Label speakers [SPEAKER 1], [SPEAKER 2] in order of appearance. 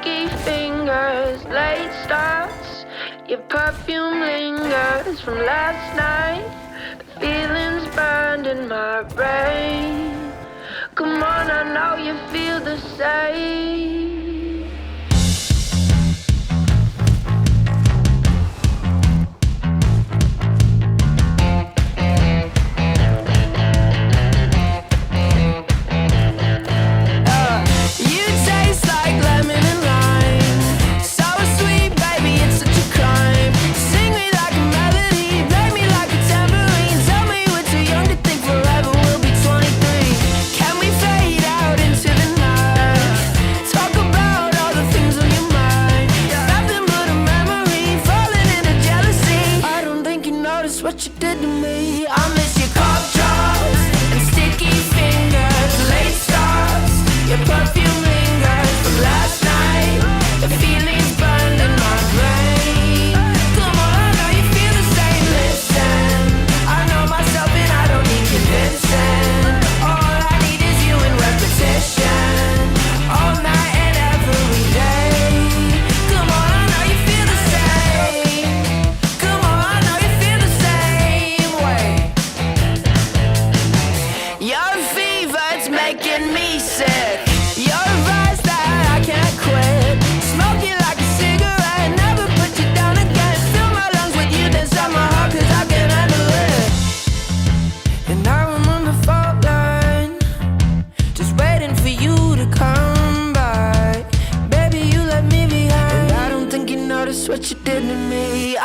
[SPEAKER 1] sticky fingers, late starts. Your perfume lingers from last night. The feelings burned in my brain. Come on, I know you feel the same. What you did to me. I miss your cough drops and sticky fingers, late stops. Your perfume lingers from last night. The feelings burned in my brain. Come on, I know you feel the same. Listen, I know myself and I don't need convincing. All I need is you in repetition, all night and every day. Come on, I know you feel the same. Come on, I know you feel the same way. Your fever, it's making me sick. Your vice that I can't quit. Smoke you like a cigarette, never put you down again. Fill my lungs with you, then stop my heart, cause I can handle it. And I remember falling, just waiting for you to come by. Baby, you left me behind, and I don't think you noticed what you did to me.